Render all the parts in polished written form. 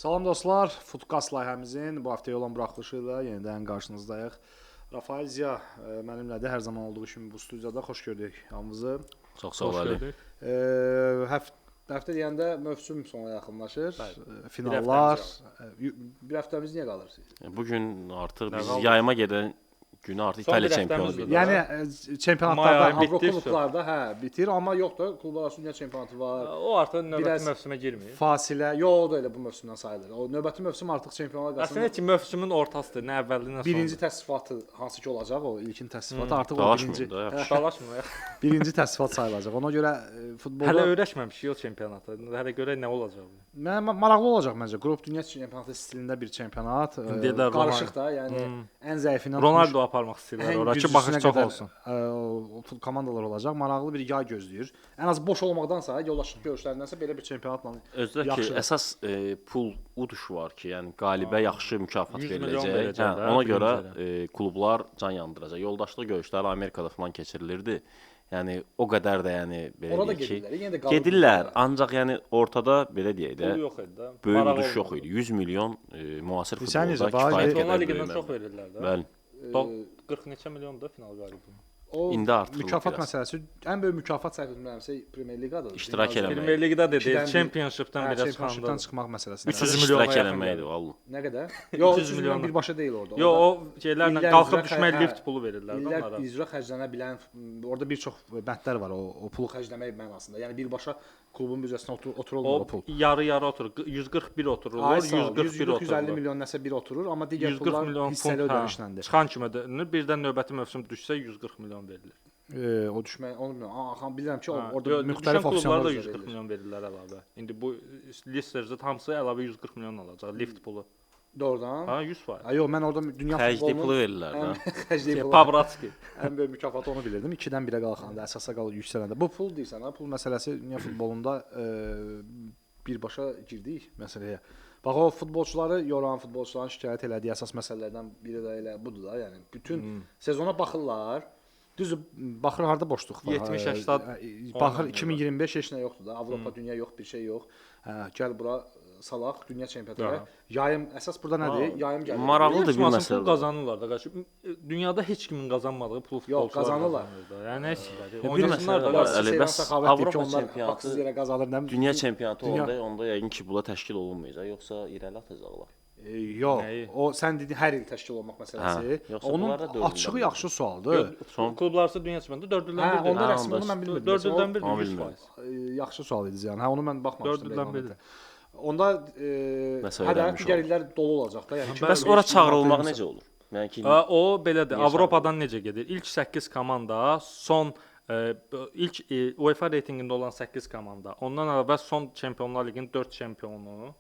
Salam dostlar, Foodcast layihəmizin bu həftəyə olan buraxılışı ilə yenidən qarşınızdayıq. Rafael Ziya mənimlədir, hər zaman olduğu kimi bu studiyada. Xoş gördük hamınızı. Çox sağ ol Ali. Həftə deyəndə mövsüm sona yaxınlaşır. Finallar. Bir həftəmiz niyə qalır? Bu gün artıq biz yayıma gedən günü artıq İtaliya çempionu. Yəni çempionatlarda, Avrokuboklarda bitir, amma yox da klublararası dünya çempionatı var. O artıq növbəti mövsümə girmir. Fasilə, yox da elə bu mövsümdən sayılır. O növbəti mövsüm artıq çempionlar qasında. Əslində ki, mövsümün ortasıdır, nə əvvəli, nə sonunda. Birinci təsdifatı hansı ki olacaq, o ilkin təsdifatı artıq o birinci. Dalaşmır. Birinci təsdifatı sayılacaq. Ona görə futbolda hələ öyrəşməmişik o çempionata. Hələ görə nə olacaq bu? Maraqlı olacaq məncə. Qrup dünya çempionatı stilində bir çempionat. Qarışıq da, yəni ən zəifindən Ronaldo aparmaq istəyirlər ora ki, baxış çox olsun. Komandalar olacaq. Maraqlı bir yay gözləyir. Ən az boş olmaqdansa, yoldaşlıq görüşlərindənsə belə bir çempionatla özdə ki, əsas pul uduşu var ki, yəni qalibə yaxşı mükafat veriləcək. Ona görə klublar can yandıracaq. Yoldaşlıq görüşləri Amerikada falan keçirilirdi. Yəni o qədər də belə deyək ki, gedirlər. Ancaq yəni ortada belə deyək də böyük uduş yox idi. 100 milyon müasir futbolda kifayət qədər liqindən çox verirlər də. Bəli. 40 neçə milyonda final qalibi. İndi artıq mükafat məsələsi, ən böyük mükafat səhv etmirəmsə Premyer Liqadır. İştirak eləmək. Premyer Liqada dedi, Championship-dan belə Championship-dan çıxmaq məsələsində. 300 milyon iştirak eləməkdir vallah. Nə qədər? Yox, 300 milyon birbaşa deyil orada. Yox, o şeylərlə qalxıb düşmək lift pulu verirlər onlara. İllər icra xərclənə bilən, orada bir çox bəndlər var o pulu xərcləmək mənasında. Yəni birbaşa klubun büdcəsinə oturulmur o pul. Yarı-yarı oturur. 141 otururlar, 141 oturur. 150 milyon nəsə bir oturur, amma digər pullar hissəli ödənişləndir. Çıxan kimi də birdən növbəti mövsüm düşsə 140 milyon verilir. O düşmək, onu bilirəm ki, orada müxtəlif opsiyonlar da 140 milyon verirlər əlavə. İndi bu Leicester-də hamısı əlavə 140 milyon alacaq, lift pulu. Doğrudan? Ha, 100%. Yox, mən orada dünya futbolunun pulu verirlər də. Xərcli pulu. Pavratski. Ən böyük mükafatı onu bilirdim. 2-dən 1-ə qalxanda, əsasa qalır yüksələndə. Bu pul deyirsən, pul məsələsi dünya futbolunda birbaşa girdik məsələyə. Bax o futbolçuları yoran, futbolçuların şikayət elədiyi əsas məsələlərdən biri də elə budur da, yəni bütün sezona baxırlar. Düzdür, baxır harda boşluq var. 70-80 baxır 2025 heç nə yoxdur da. Avropa, dünya yox, bir şey yox. Gəl bura salaq dünya çempionatına. Yayım əsas burada nədir? Yayım gəlir. Maraqlıdır bir məsələ. Pul qazanırlar da qarşı. Dünyada heç kimin qazanmadığı pul futbolçular qazanırlar. Yəni oynasınlar da Avropa çempionatı yerə qazanır nə? Dünya çempionatı olanda onda yəqin ki, bula təşkil olunmayacaq, yoxsa irəli atacaqlar. Yox, o sən dediyin hər il təşkil olmaq məsələsi. Onun açığı yaxşı sualdır. Klublararası dünya çempionatı 4-dən 1-dir. Onda rəsmi onu mən bilmirdim. 4-dən 1-dir 100%. Yaxşı sual idi yəni. Onu mən baxmamışdım. 4-dən 1-dir. Onda digər illər dolu olacaq da. Yəni bəs ora çağırılmaq necə olur? Yəni ki, o belədir. Avropadan necə gedir? İlk 8 komanda, son ilk UEFA reytinqində olan 8 komanda. Ondan əlavə son Çempionlar Liqinin 4 çempionu.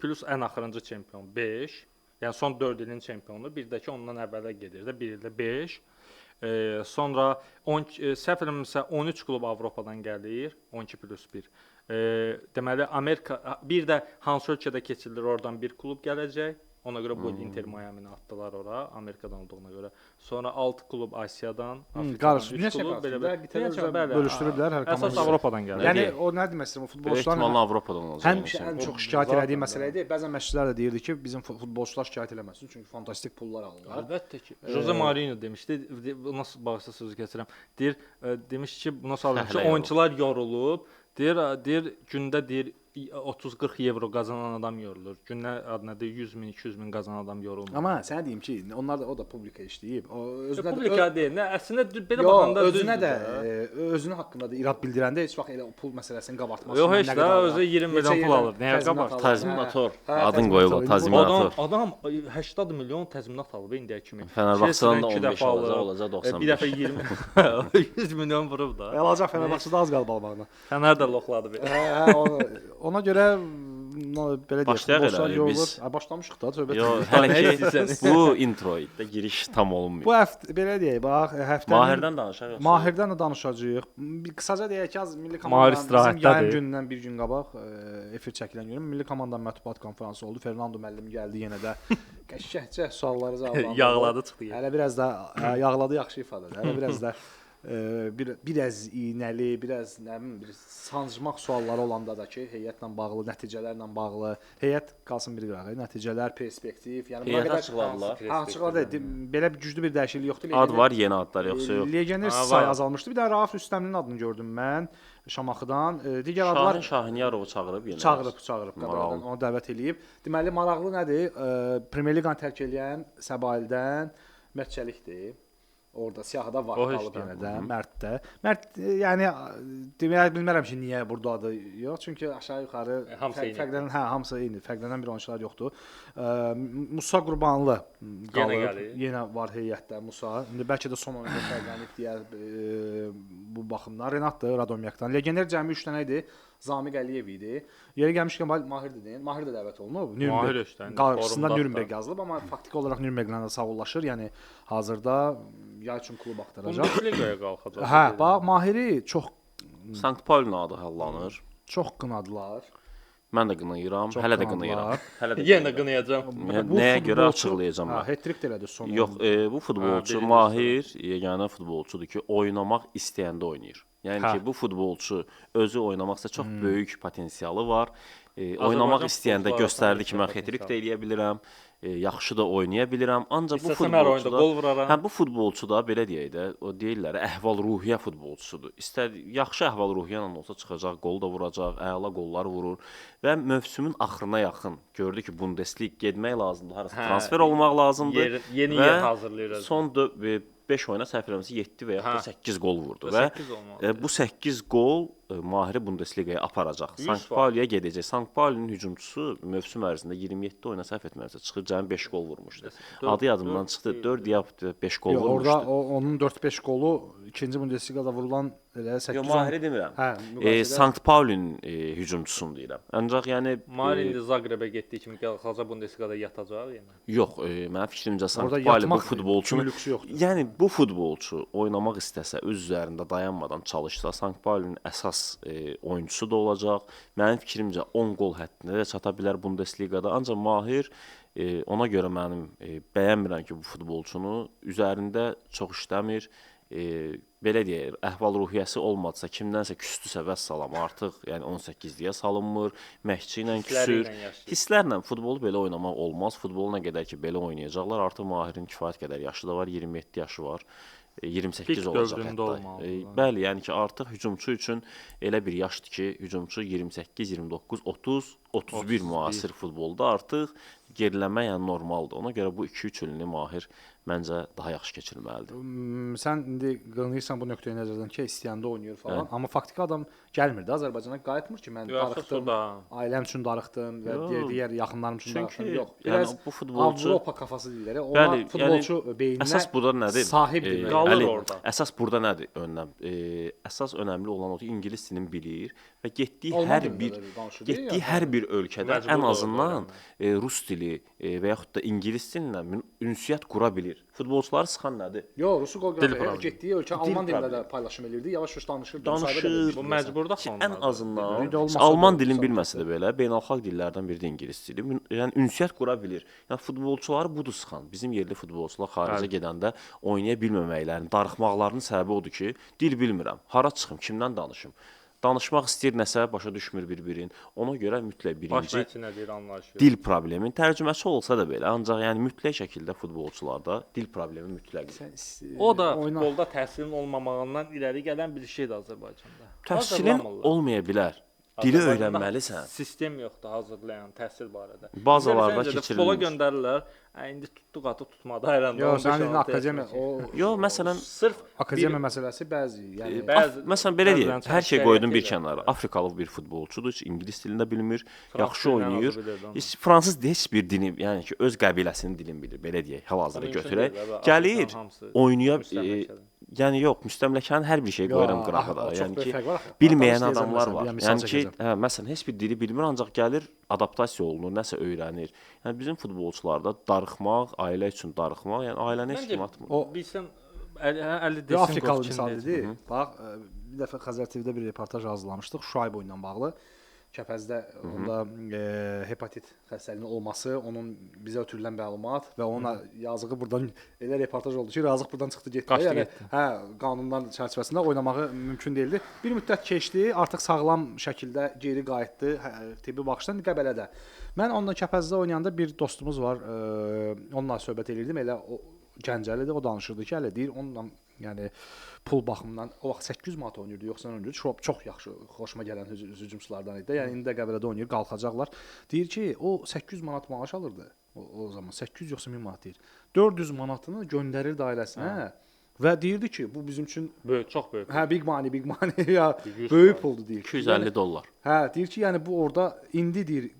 Plus ən axırıncı çempion 5. Yəni son 4 ilin çempionu, bir də ki ondan əvvələ gedir də, bir ildə 5. Sonra səhv eləmirəmsə 13 klub Avropadan gəlir, 12+1. Deməli Amerika bir də hansı ölkədə keçirilir, oradan bir klub gələcək. Ona görə bu Inter Miami-ni atdılar ora, Amerikadan olduğuna görə. Sonra 6 klub Asiyadan, Afrikadan 3 klub belə bölüşdürüblər hər komanda. Əsas Avropadan gəlir. Yəni o nə demək istəyirəm, futbolçular Avropadan olacaq. Ən çox şikayət elədiyi məsələ idi. Bəzən məşqçilər də deyirdi ki, bizim futbolçular şikayət eləməsin, çünki fantastik pullar alırlar. Əlbəttə ki. Jose Mourinho demişdi, nasıl bağışla sözü keçirəm. Demiş ki, buna sual ki, oyunçular yorulub, deyir gündə 30-40 evro qazanan adam yorulur. Gündə adədə 100 min, 200 min qazanan adam yorulmur. Amma sənə deyim ki, onlar da o da publika işləyib. O özünə publika deyil. Əslində belə baxanda özünə də özünün haqqında da irad bildirəndə heç vaxt elə pul məsələsini qabartması. Yox, heç də özü 20 milyon pul alır. Nəyə qabart? Təzminator. Adın qoyulur, təzminator. Adam 80 milyon təzminat alıb indiyə kimi. Fenerbahçedən da 15 olacaq 95. Bir dəfə 20 100 milyon vurub da. Əlacaq Fenerbahçedə az qalıb almağına. Fener də loxladı bir. Ona görə belə deyək, başlayaq olur. Başlamışıq da söhbət. Yox, hələ ki bu intro idi, giriş tam olunmuyor. Bu həftə belə deyək, bax, həftənin Mahirdən danışaq yoxsa? Mahirdən də danışacağıq. Qısaca deyək ki, az milli komandanın yayım günündən bir gün qabaq efir çəkilən günü milli komandanın mətbuat konfransı oldu. Fernando müəllim gəldi yenə də qəşəngcə sualları cavablandırdı. Yağladı çıxdı. Hələ biraz da yağladı yaxşı ifadədir. Hələ biraz da biraz iynəli, biraz nə bilim, bir sancmaq sualları olanda da ki, heyətlə bağlı, nəticələrlə bağlı, heyət qalsın bir qırağa, nəticələr, perspektiv, yəni buna Heyət qədər açıqladılar. Açıqladı. Belə bir güclü bir dəyişiklik yoxdur. Ad var, yeni adlar yoxsa yox? Legioner sayı azalmışdı. Bir də Rauf Rüstəmlinin adını gördüm mən Şamaxıdan. Digər adlar Şahinyarovu çağırıb yenə. çağırıb qəbələdən, onu dəvət eləyib. Deməli maraqlı nədir? Premyer Liqanı tərk edən Səbaildən Mərtçəlikdir. Orada siyahıda var qalıb yenə də Mərddə. Mərd yəni demək bilmərəm ki, niyə burdadır. Yox, çünki aşağı-yuxarı fərqlənən, hamısı eyni, fərqlənən bir oyunçular yoxdur. Musa Qurbanlı qalıb. Yenə var heyətdə Musa. İndi bəlkə də son oyunda fərqlənib deyər bu baxımdan. Renat da Radomyakdan. Legioner cəmi 3 dənə idi. Zamiq Əliyev idi. Yeri gəlmişkən Mahir dedin. Mahir də dəvət olunub. Nürnberg qarşısında Nürnberg yazılıb, amma faktiki olaraq Nürnberglə də sağollaşır. Yəni hazırda yay üçün klub axtaracaq. Bundesliqaya qalxacaq. Hə, bax Mahiri çox Sankt Paulin adı hallanır. Çox qınadılar. Mən də qınayıram, hələ də qınayıram. Hələ də yenə qınayacağam. Nəyə görə açıqlayacağam mən? Hat-trick də elədi son. Yox, bu futbolçu Mahir yeganə futbolçudur ki, oynamaq istəyəndə oynayır. Yəni ki, bu futbolçu özü oynamaqsa çox böyük potensialı var. Oynamaq istəyəndə göstərdi ki, mən hat-trick də eləyə bilirəm. Yaxşı da oynaya bilirəm. Ancaq bu futbolçuda bu futbolçu da belə deyək də, o deyirlər, əhval-ruhiyyə futbolçusudur. İstər yaxşı əhval-ruhiyyə ilə olsa çıxacaq, gol da vuracaq, əla qollar vurur və mövsümün axırına yaxın gördü ki, Bundesliga getmək lazımdır, harasa transfer olmaq lazımdır. Yeni yer hazırlayır. Son 5 oyuna səhv eləmirəmsə 7 və ya da 8 gol vurdu və bu 8 gol Mahiri Bundesligaya aparacaq. Sankt Pauliyə gedəcək. Sankt Paulinin hücumçusu mövsüm ərzində 27 oyuna səhv etmirəmsə çıxır, cəmi 5 gol vurmuşdu. Adı yadımdan çıxdı. 4 ya 5 gol vurmuşdu. Orada onun 4-5 qolu ikinci Bundesligada vurulan elə 8. Yox, Mahiri demirəm. Sankt Paulinin hücumçusunu deyirəm. Ancaq yəni Mahir indi Zaqrebə getdiyi kimi qalxacaq Bundesligada yatacaq yenə. Yox, mənim fikrimcə Sankt Pauli bu futbolçunun yəni bu futbolçu oynamaq istəsə, öz üzərində dayanmadan çalışsa, Sankt Paulinin əsas oyunçusu da olacaq. Mənim fikrimcə 10 gol həddinə də çata bilər Bundesligada. Ancaq Mahir ona görə mənim bəyənmirəm ki, bu futbolçunu üzərində çox işləmir. Belə deyək, əhval-ruhiyyəsi olmadısa, kimdənsə küstüsə vəssalam, artıq yəni 18-liyə salınmır, məşqçi ilə küsür. Hisslərlə futbolu belə oynamaq olmaz. Futbolu nə qədər ki, belə oynayacaqlar. Artıq Mahirin kifayət qədər yaşı da var, 27 yaşı var. 28 olacaq hətta. Bəli, yəni ki, artıq hücumçu üçün elə bir yaşdır ki, hücumçu 28, 29, 30, 31 müasir futbolda artıq geriləmə yəni normaldır. Ona görə bu 2-3 ilini Mahir məncə daha yaxşı keçirməlidir. Sən indi qınayırsan bu nöqteyi nəzərdən ki, istəyəndə oynayır falan, amma faktiki adam gəlmir də Azərbaycana, qayıtmır ki, mən darıxdım, ailəm üçün darıxdım və digər yaxınlarım üçün darıxdım. Yox, biraz bu futbolçu Avropa kafası deyirlər. Ona futbolçu beyninə əsas burada nədir? Sahibdir. Qalır orada. Əsas burada nədir? Əsas önəmli olan odur ki, ingilis dilini bilir və getdiyi hər bir ölkədə ən azından rus dili və yaxud da ingilis dilində ünsiyyət qura bilir. Futbolçuları sıxan nədir? Yox, Rusu qoyğan getdiyi ölkə alman dilində də paylaşım elirdi. Yavaş-yavaş danışır. Bu məcburda ən azından alman dilini bilməsə də belə beynəlxalq dillərdən biri də ingilis dili. Yəni ünsiyyət qura bilir. Yəni futbolçuları budur sıxan. Bizim yerli futbolçular xaricə gedəndə oynaya bilməməklərinin, darıxmaqlarının səbəbi odur ki, dil bilmirəm. Hara çıxım, kimdən danışım? Danışmaq istəyir nəsə, başa düşmür bir-birin. Ona görə mütləq birinci dil problemi. Tərcüməçi olsa da belə, ancaq yəni mütləq şəkildə futbolçularda dil problemi mütləqdir. O da futbolda təhsilin olmamağından irəli gələn bir şeydir Azərbaycanda. Təhsilin olmaya bilər. Dili öyrənməlisən. Sistem yoxdur hazırlayan təhsil barədə. Bazalarda keçirilir. Futbola göndərirlər. İndi tutduq atı tutmadı ayıranda. Yox, sənin akademiya Yox, məsələn, sırf akademiya məsələsi bəzi, yəni məsələn belə deyək, hər şey qoydum bir kənara. Afrikalı bir futbolçudur, heç ingilis dilini də bilmir, yaxşı oynayır. Heç fransız heç bir dili, yəni ki, öz qəbiləsinin dilini bilir, belə deyək, hal-hazırda götürək. Gəlir, oynaya, yəni yox, müstəmləkənin hər bir şey qoyuram qırağa da. Yəni ki, bilməyən adamlar var. Yəni ki, məsələn, heç bir dili bilmir, ancaq gəlir, adaptasiya olunur, nəsə öyrənir. Yəni bizim futbolçularda darıxmaq, ailə üçün darıxmaq, yəni ailəni heç kim atmır. O bilsən 50 desin Afrikalı misal dedi. Bax, bir dəfə Xəzər TV-də bir reportaj hazırlamışdıq Şuayb oyunla bağlı. Kəpəzdə onda hepatit xəstəliyinin olması, onun bizə ötürülən məlumat və ona yazığı buradan elə reportaj oldu ki, razıq buradan çıxdı getdi. Yəni qanunlar çərçivəsində oynamağı mümkün deyildi. Bir müddət keçdi, artıq sağlam şəkildə geri qayıtdı tibbi baxışdan Qəbələdə. Mən onunla Kəpəzdə oynayanda bir dostumuz var, onunla söhbət edirdim. Elə o Gəncəlidir, o danışırdı ki, hələ deyir, onunla yəni pul baxımından o vaxt 800 manat oynayırdı, yoxsa oynayırdı. Çox yaxşı, xoşuma gələn hücumçulardan idi. Yəni indi də Qəbələdə oynayır, qalxacaqlar. Deyir ki, o 800 manat maaş alırdı o zaman. 800 yoxsa 1000 manat deyir. 400 manatını göndərirdi ailəsinə. Və deyirdi ki, bu bizim üçün böyük, çox böyük. Hə, big money ya, böyük puldur deyir. $250. Hə, deyir ki, yəni bu orada indi deyir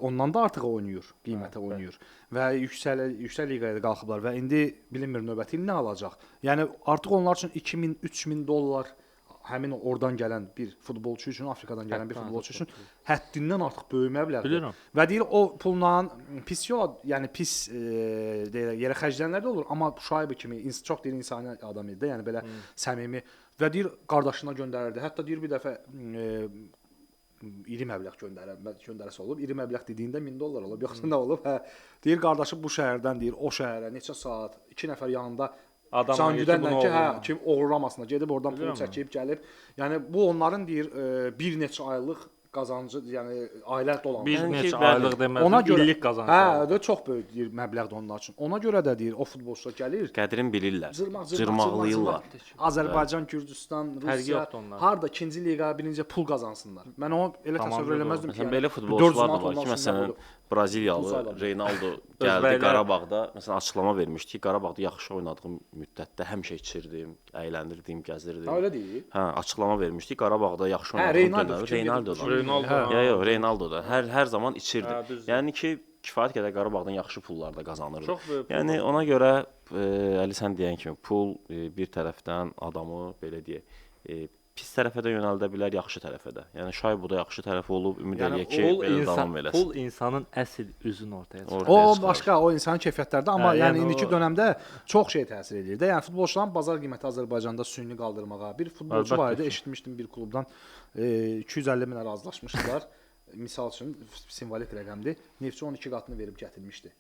ondan da artıq oynayır, qiymətə oynayır və yüksək liqaya da qalxıblar və indi bilinmir növbəti il nə alacaq. Yəni artıq onlar üçün 2000, 3000 dollar həmin oradan gələn bir futbolçu üçün, Afrikadan gələn bir futbolçu üçün həddindən artıq böyük məbləğdir. Və deyir o pulla pis yola, yəni pis yerə xərclənənlər də olur, amma Şuayb kimi çox deyir insani adam idi, yəni belə səmimi və deyir qardaşına göndərirdi. Hətta deyir bir dəfə iri məbləğ göndərəsi olub. İri məbləğ dediyində 1000 dollar olub, yoxsa nə olub? Hə, deyir qardaşı bu şəhərdən deyir o şəhərə neçə saat, 2 nəfər yanında can güdənlə ki, hə, kim oğurlamasına gedib oradan pul çəkib gəlib. Yəni bu onların deyir bir neçə aylıq qazancı, yəni ailə dolanır. Bir neçə aylıq deməz, illik qazancı. Hə, də çox böyük deyir məbləğdir onlar üçün. Ona görə də deyir o futbolçular gəlir. Qədrin bilirlər. Cırmaqlayırlar. Azərbaycan, Gürcüstan, Rusiya harda ikinci liqa, birinci pul qazansınlar. Mən onu elə təsəvvür eləməzdim ki, belə futbolçular da var ki, məsələn Braziliyalı Reynaldo gəldi Qarabağda, məsələn açıqlama vermişdi ki, Qarabağda yaxşı oynadığım müddətdə həmişə içirdim, əyləndirdim, gəzdirdim. Hə, elə deyil. Hə, açıqlama vermişdi Qarabağda yaxşı oynadığım Reynaldo. Reynaldo da hər zaman içirdi. Yəni ki, kifayət qədər Qarabağdan yaxşı pullar da qazanırdı. Yəni ona görə Əli sən deyən kimi pul bir tərəfdən adamı belə deyək pis tərəfə də yönəldə bilər, yaxşı tərəfə də. Yəni Şay bu da yaxşı tərəfi olub, ümid eləyək ki, belə davam eləsin. Pul insanın əsl üzünü ortaya çıxarır. O başqa, o insanın keyfiyyətlərdə, amma yəni indiki dövrdə çox şey təsir edir də. Yəni futbolçuların bazar qiyməti Azərbaycanda süni qaldırmağa. Bir futbolçu var idi, eşitmişdim bir klubdan 250 minə razılaşmışdılar. Misal üçün simvolik rəqəmdir. Neftçi 12 qatını verib gətirmişdi.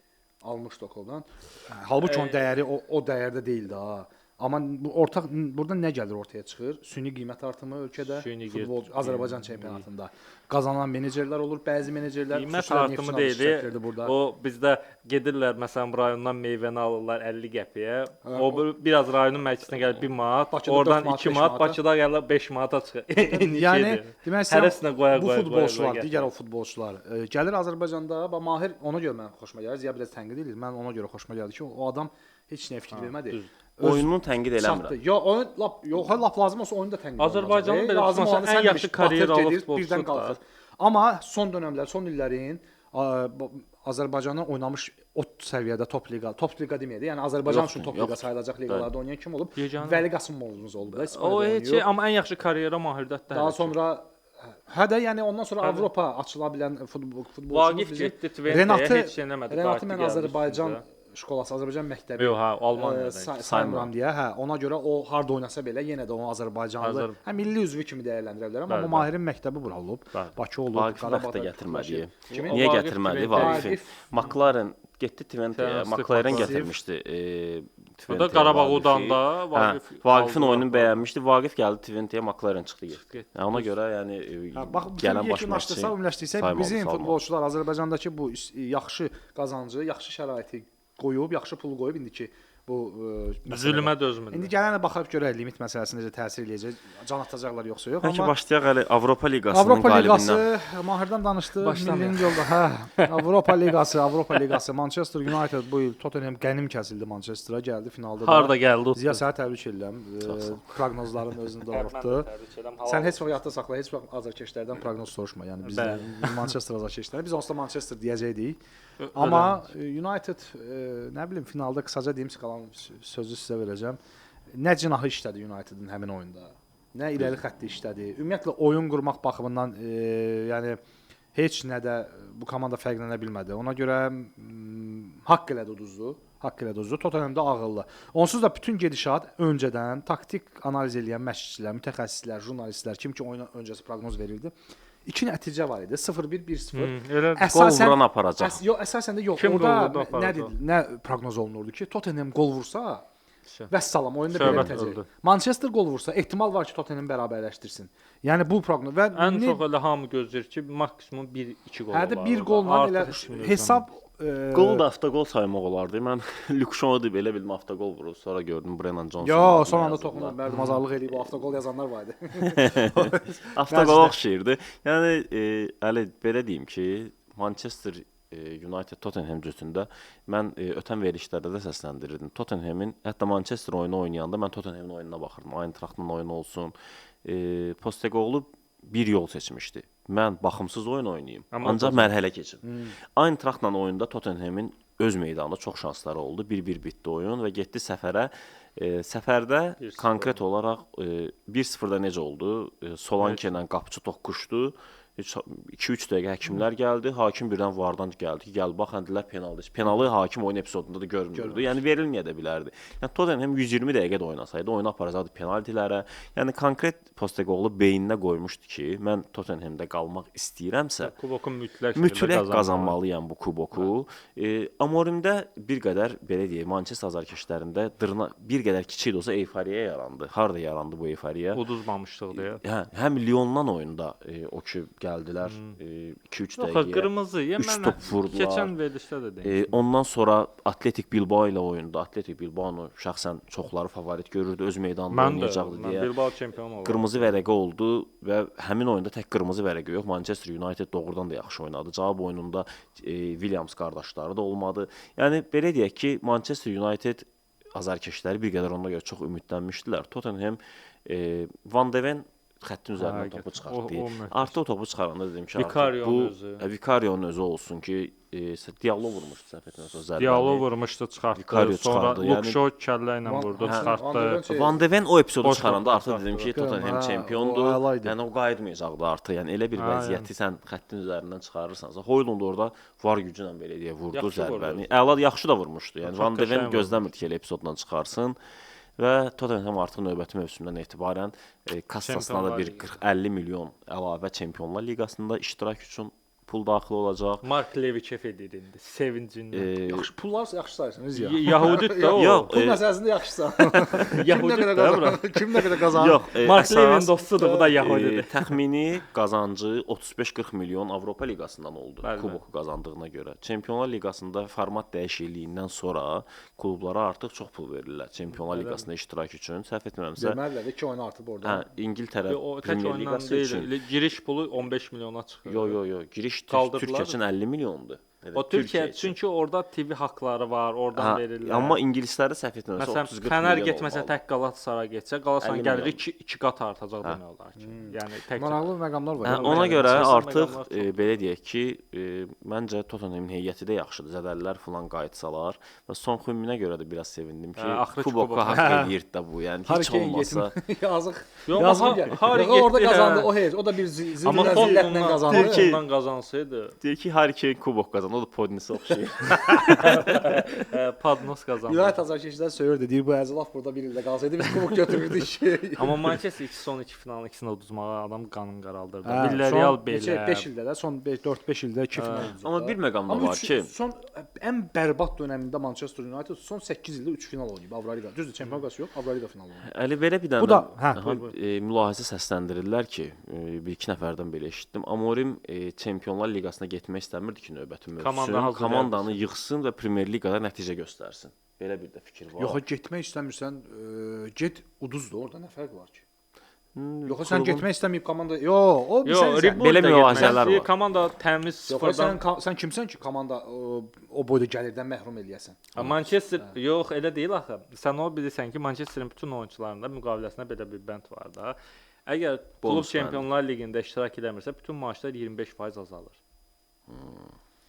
Almışdı o klubdan. Halbuki onun dəyəri o dəyərdə deyildi ha. Amma ortaq burada nə gəlir ortaya çıxır? Süni qiymət artımı ölkədə, futbol Azərbaycan çempionatında qazanan menecerlər olur, bəzi menecerlər qiymət artımı deyil. O bizdə gedirlər məsələn rayondan meyvəni alırlar 50 qəpiyə. O biraz rayonun məclisinə gəlib 1 manat, oradan 2 manat, Bakıda gəlib 5 manata çıxır. Yəni demək istəyirəm bu futbolçular, digər o futbolçular gəlir Azərbaycanda, Mahir ona görə mən xoşuma gəlir. Ziya biraz tənqid edir. Mən ona görə xoşuma gəldi ki, o adam heç nəyə fikir vermədi. Oyununu tənqid eləmirəm. Yox, lap lazım olsa oyunu da tənqid edir. Azərbaycanın belə məsələn ən yaxşı karyera alıb futbolçudur. Amma son dövrlər, son illərin Azərbaycanın oynamış o səviyyədə top liqa deməyək də, yəni Azərbaycan üçün top liqa sayılacaq liqalarda oynayan kim olub? Vəli Qasımovumuz olub da. O heç amma ən yaxşı karyera Mahirdətdir. Daha sonra yəni ondan sonra Avropa açıla bilən futbolçumuz Vaqif getdi Twente-yə heç şey eləmədi. Renatı mən Azərbaycan şkolası, Azərbaycan məktəbi saymıram deyə. Hə, ona görə o harda oynasa belə yenə də onu Azərbaycanlı, hə milli üzvü kimi dəyərləndirə bilərəm, amma Mahirin məktəbi bura olub, Bakı olub, Qarabağda gətirmədi. Niyə gətirmədi Vaqifin? McLaren getdi Twente-yə, McLaren gətirmişdi. O da Qarabağ udanda Vaqifin oyununu bəyənmişdi. Vaqif gəldi Twente-yə, McLaren çıxdı getdi. Yəni ona görə yəni gələn baş məşqçi bizim futbolçular Azərbaycandakı bu yaxşı qazancı, yaxşı şəraiti qoyub, yaxşı pul qoyub indiki bu zülmə dözmür. İndi gələnə baxıb görək limit məsələsi necə təsir eləyəcək, can atacaqlar yoxsa yox. Bəlkə başlayaq hələ Avropa Liqasının qalibindən. Mahirdən danışdı. Milli yolda. Hə, Avropa Liqası. Manchester United bu il Tottenham qənim kəsildi Manchestera, gəldi finalda. Harda gəldi? Ziya səni təbrik edirəm. Proqnozların özünü doğrultdu. Sən heç vaxt yadda saxla, heç vaxt azarkeşlərdən proqnoz soruşma. Yəni biz Manchester azarkeşləri, biz onsuz da Manchester deyəcəkdik. Amma United nə bilim finalda qısaca deyim, qalan sözü sizə verəcəm. Nə cinahı işlədi Unitedin həmin oyunda. Nə irəli xətti işlədi. Ümumiyyətlə oyun qurmaq baxımından yəni heç nə də bu komanda fərqlənə bilmədi. Ona görə haqq elədi uduzdu. Tottenhamda ağıllı. Onsuz da bütün gedişat öncədən taktik analiz edən məşqçilər, mütəxəssislər, jurnalistlər, kim ki oyun öncəsi proqnoz verirdi. İki nəticə var idi. 0-1, 1-0. Elə Gol vuran aparacaq. Yox, əsasən də yox. Kim gol Orada vurdu, apardı? nə dedi? Nə proqnoz olunurdu ki, Tottenham gol vursa vəssalam oyunda Söhbət belə bitəcək. oldu. Manchester gol vursa ehtimal var ki, Tottenham bərabərləşdirsin. Yəni bu proqnoz və ən çox elə hamı gözləyir ki, maksimum 1-2 gol. Hədə bir golla elə hesab Gol da avtogol saymaq olardı. Mən Luke Shaw'u belə bildim avtogol vurur. Sonra gördüm Brennan Johnson. Yo, son anda toxunub. Mərd mazarlıq eləyib avtogol yazanlar var idi. Avtogol oxşayırdı. Yəni əli belə deyim ki, Manchester United Tottenham cütündə mən ötən verilişlərdə də səsləndirirdim. Tottenham'in, hətta Manchester oyunu oynayanda mən Tottenham'in oyununa baxırdım. Eintracht'ın oyunu olsun. Postecoglou bir yol seçmişdi. Mən baxımsız oyun oynayım, ancaq mərhələ keçim. Eintrachtla oyunda Tottenham'in öz meydanında çox şansları oldu. 1-1 bitdi oyun və getdi səfərə. Səfərdə konkret olaraq 1-0-da necə oldu? Solanke ilə qapıçı toqquşdu. 2-3 dəqiqə həkimlər gəldi. Hakim birdən vardan gəldi ki, gəl bax, həndilər penaltı. Penalı hakim oyun epizodunda da görmürdü. Yəni verilməyə də bilərdi. Yəni Tottenham 120 dəqiqə də oynasaydı, oyunu aparacaqdı penaltilərə. Yəni konkret Postecoglou beyninə qoymuşdu ki, mən Tottenhamda qalmaq istəyirəmsə, kuboku mütləq qazanmalıyam bu kuboku. Amorimdə bir qədər belə deyək, Manchester azarkeşlərində bir qədər kiçik də olsa euforiya yarandı. Harda yarandı bu euforiya? Uduzmamışdıq deyə. Hə, həm Lyondan oyunda o ki gəldilər 2-3 dəqiqəyə. Qırmızı, üç top vurdular. Keçən verilişdə də deyim. Ondan sonra Atletik Bilbao ilə oyunda. Atletik Bilbao şəxsən çoxları favorit görürdü, öz meydanında oynayacaqdı deyə. Mən Bilbao çempion oldu. Qırmızı vərəqə oldu və həmin oyunda tək qırmızı vərəqə yox, Manchester United doğrudan da yaxşı oynadı. Cavab oyununda Williams qardaşları da olmadı. Yəni belə deyək ki, Manchester United azarkeşləri bir qədər ona görə çox ümidlənmişdilər. Tottenham Van de Ven xəttin üzərindən topu çıxartdı. Artıq o topu çıxaranda dedim ki, Vikarionun özü olsun ki, Diallo vurmuşdu səhv etmirəmsə zərbəni. Diallo vurmuşdu, çıxartdı. Sonra Luke Shaw kəllə ilə vurdu, çıxartdı. Van de Ven o epizodu çıxaranda artıq dedim ki, Tottenham çempiondur. Yəni o qayıtmayacaqdı artıq. Yəni elə bir vəziyyəti sən xəttin üzərindən çıxarırsansa, Højlund orada var gücü ilə belə deyə vurdu zərbəni. Əla yaxşı da vurmuşdu. Yəni Van de Ven gözləmirdi ki, elə epizoddan çıxarsın. Və Tottenham artıq növbəti mövsümdən etibarən kassasına da bir 40-50 milyon əlavə Çempionlar Liqasında iştirak üçün pul daxil olacaq. Mark Levy kef edir indi, sevincindən. Yaxşı pullar yaxşı sayırsınız ya. Yahudit də o. Yox, Pul məsələsində yaxşısa. Yahudit də bura. Kim nə qədər qazanır? Yox, Mark Levin dostudur, bu da Yahudidir. Təxmini qazancı 35-40 milyon Avropa Liqasından oldu kuboku qazandığına görə. Çempionlar Liqasında format dəyişikliyindən sonra klublara artıq çox pul verirlər Çempionlar Liqasında iştirak üçün. Səhv etmirəmsə. Deməli, 2 oyun artıb orada. Hə, İngiltərə Premyer Liqası üçün giriş pulu 15 milyona çıxır. Yox, giriş Türkiyə üçün 50 milyondur. O Türkiyə çünki orada TV haqqları var, oradan verirlər. Amma ingilislərdə səhv etmirəmsə 30-40 milyon. Məsələn, Fənər getməsə tək Qalatasaray getsə, Qalatasaray gəlir 2 qat artacaq demək olar ki. Yəni tək maraqlı məqamlar var. Ona görə artıq belə deyək ki, məncə Tottenhamın heyəti də yaxşıdır. Zədəlilər falan qayıtsalar və son xümminə görə də biraz sevindim ki, kuboka haqq eləyir də bu. Yəni heç olmasa yazıq. Yazıq. Orada qazandı o heç. O da bir zillətlə qazandı. Ondan qazansaydı. Deyir ki, Harry Kane kubok qazandı. O da Podnis'e oxşayır. Podnos qazandı. United azarkeşlər söyürdü. Deyir bu Əzəlaf burada bir ildə qalsaydı biz kubok götürürdük. Amma Manchester son 2 finalın ikisini uduzmağa adam qanın qaraldırdı. Villarreal belə. 5 ildə də son 4-5 ildə 2 final uduzdu. Amma bir məqam da var ki, son ən bərbad dövründə Manchester United son 8 ildə 3 final oynayıb Avroliqa. Düzdür, Çempionlar Liqası yox, Avroliqa finalı oynayıb. Əli belə bir dənə bu da mülahizə səsləndirirlər ki, bir iki nəfərdən belə eşitdim. Amorim Çempionlar Liqasına getmək istəmirdi ki, növbəti komandanı yığsın və Premyer Liqada nəticə göstərsin. Belə bir də fikir var. Yox, getmək istəmirsən, get uduzdu. Orada nə fərq var ki? Yox, sən getmək istəməyib komanda. O belə mülahizələr var. Komanda təmiz sıfırdan. Sən kimsən ki, komanda o boyda gəlirdən məhrum eləyəsən? Manchester yox, elə deyil axı. Sən o bilirsən ki, Manchesterin bütün oyunçularında müqaviləsində belə bir bənd var da. Əgər klub Çempionlar Liqində iştirak etmirsə, bütün maaşlar 25% azalır.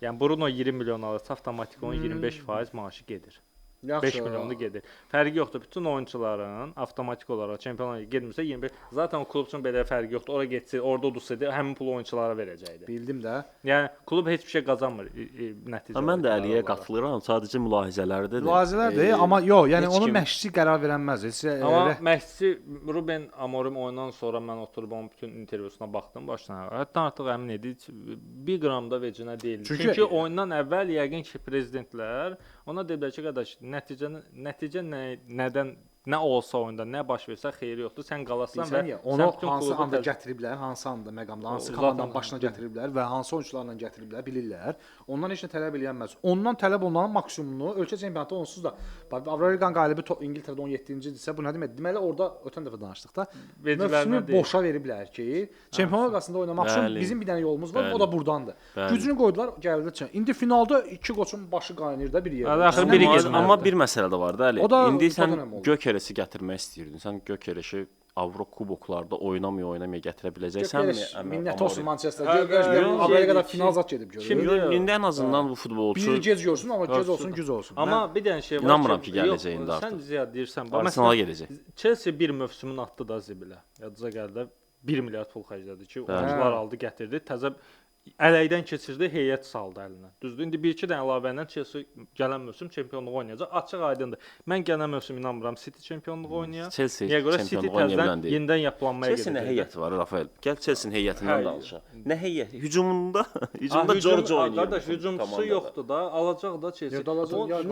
Yəni Bruno 20 milyon alırsa, avtomatik onun 25% maaşı gedir. 5 milyonlu gedir. Fərqi yoxdur. Bütün oyunçuların avtomatik olaraq Çempionlar Ligi getmirsə 25. Zaten o klub üçün belə fərqi yoxdur. Ora getsə, orada udursaydı həmin pulu oyunçulara verəcəkdi. Bildim də. Yəni klub heç bir şey qazanmır nəticədə. Mən də Əliyə qatılıram. Sadəcə mülahizələrdir. Mülahizələrdir, amma yox, yəni heç onun kim- məşqçisi qərar verənməz. Amma məşqçi Ruben Amorim oyundan sonra mən oturub onun bütün intervyusuna baxdım başdan. Hətta artıq əmin idi 1 qram da vecinə deyildi. Çünki oyundan əvvəl yəqin ki prezidentlər ona dedilər ki, qardaş, nəticə nədən nə olsa oyunda, nə baş versə xeyri yoxdur. Sən qalasan və onu hansı anda gətiriblər, hansı anda məqamda, hansı komandanın başına gətiriblər və hansı oyunçularla gətiriblər, bilirlər. Ondan heç nə tələb eləyənməz. Ondan tələb olunan maksimumunu ölkə çempionatı onsuz da Avroliqanın qalibi İngiltərədə 17-cidirsə, bu nə deməkdir? Deməli orada ötən dəfə danışdıq da. Mövsümü boşa veriblər ki, Çempionlar Liqasında oynamaq üçün bizim bir dənə yolumuz var, o da burdandır. Gücünü qoydular, gəldilər. İndi finalda iki qoçun başı qaynayır da bir yerdə. Amma bir məsələ də var da, Əli. İndi sən Gökeresi gətirmək istəyirdin. Sən Gökeresi Avrokuboklarda oynamaya gətirə biləcəksənmi? Minnət olsun Manchester. Amerikada final zad gedib görür. İndi ən azından bu futbolçu bir gec görsün, amma gec olsun, güc olsun. Amma bir dənə şey var. İnanmıram ki, gələcəyində artıq. Sən Ziyad deyirsən, Arsenala gedəcək. Chelsea bir mövsümün atdı da zibilə. Yadınıza gəldi. 1 milyard pul xərclədi ki, oyunçular aldı, gətirdi. Təzə ələydən keçirdi, heyət saldı əlinə. Düzdür? İndi 1-2 dənə əlavə ilə Chelsea gələn mövsüm çempionluğu oynayacaq. Açıq aydındır. Mən gələn mövsüm inanmıram City çempionluğu oynayacaq. Niyə görə City təzədən yenidən yapılanmaya gedir. Chelsea-nin heyəti var, Rafael. Gəl Chelsea-nin heyətindən danışaq. Nə heyət? Hücumunda George oynayır. Qardaş, hücumçusu yoxdur da, alacaq da Chelsea.